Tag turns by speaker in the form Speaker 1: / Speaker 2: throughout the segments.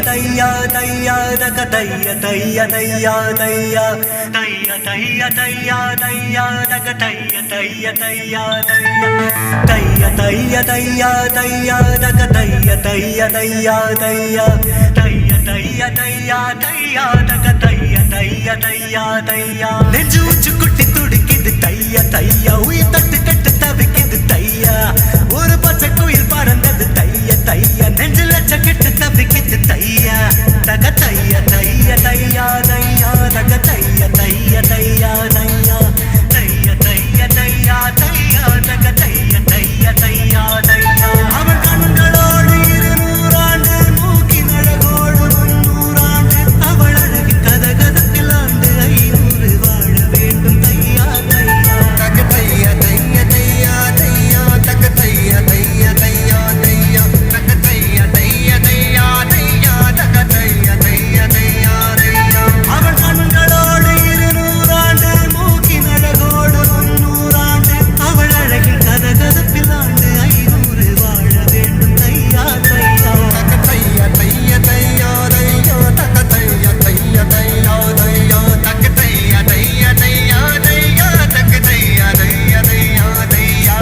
Speaker 1: தையா தையா தக தைய தைய தையா தையா தைய தைய தையா தையா தக தைய தைய தையா தையா தைய தைய தையா தையா தக தைய தைய தையா தையா தைய தைய தையா தையா தக தைய தைய தையா தையா நெஞ்சு உச்சு குட்டி துடிக்குது தையா தையா உயிர் தட்டு கட்டு தவிக்குது தையா ஒரு பச்சை குயில் பறந்தது தைய தையா நெஞ்சு லட்ச கெட்டு தவிக்குது தையா தக தைய தைய தையா தையா தக தைய தைய தையா தையா தைய தைய தையா தையா தக தைய தைய தையா தையா அவன் கண்களோடு 200 ஆண்டு மூக்கின் அழகோடு 300 ஆண்டு அவள் அழகின் கதகதத்தில் ஆண்டு 500 வாழ வேண்டும் தையா தையா தக தைய தைய தையா தையா தக தைய தைய தையா தையா தக தைய தைய தையா தையா தக தைய தைய தையா தையா அவள் கண்களோடு 200 ஆண்டு மூக்கின் அழகோடு 300 ஆண்டு அவள் அழகின் கதகதத்தில் ஆண்டு 500 வாழ வேண்டும் தையா தையா தக தைய தைய தையா தையா தக தைய தைய தையா தையா தக தைய தைய தையா தையா தக தைய தைய தையா தையா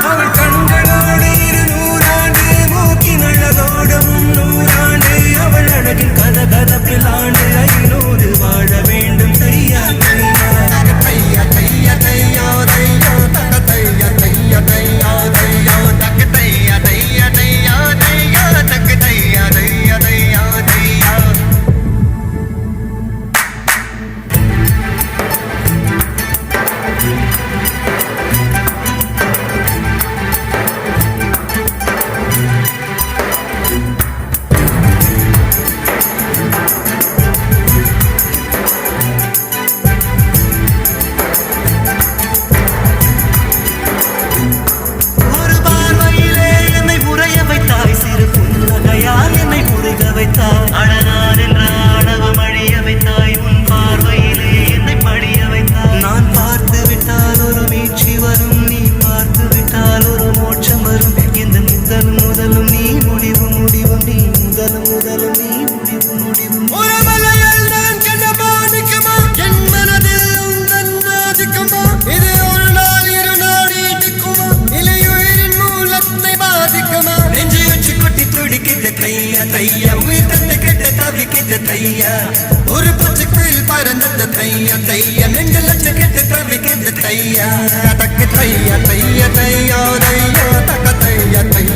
Speaker 1: அவள் கண்களோடு 200 ஆண்டு மூக்கின் அழகோடு 300 ஆண்டு அவள் அழகின் கதகதப்பில் ஆண்டு 500 வாழ வேண்டும் தையா தையா தக தைய தைய தையா தையா தக தைய தைய தையா தையா தக தைய தைய தையா தையா தக தைய தைய தையா தையா ஒரு பார்வையிலே என்னை உறைய வைத்தாய் சிறு புன்னகையால் என்னை உருக வைத்தாய் அழகான் என்ற ஆணவம் அழிய வைத்தாய் உன் பார்வையிலே என்னை படிய வைத்தாய் நான் பார்த்து விட்டால் ஒரு மீட்சி வரும் நீ பார்த்து விட்டால் ஒரு மோட்சம் வரும் எந்த முதலும் நீ முடிவும் நீ முதலும் நீ முடிவும் ஒரு மலையில் நான் கண்ட மாணிக்கமா என் மனதில் உந்தன் ஆதிக்கமா இது ஒரு நாள் 2 நாள் நீடிக்குமா இலையுயிரின் மூலத்தை பாதிக்குமா நெஞ்சு உச்சி கொட்டி துடிக்குது தையா தையா உயிர் தந்து கெட்ட தவிக்குது தையா ஒரு பச்சை குயில் பறந்தது தையா தையா நெஞ்சு லட்ச கெட்ட தவிக்குது தையா தக்கு தையா தைய தையா தையா தக்க தைய தைய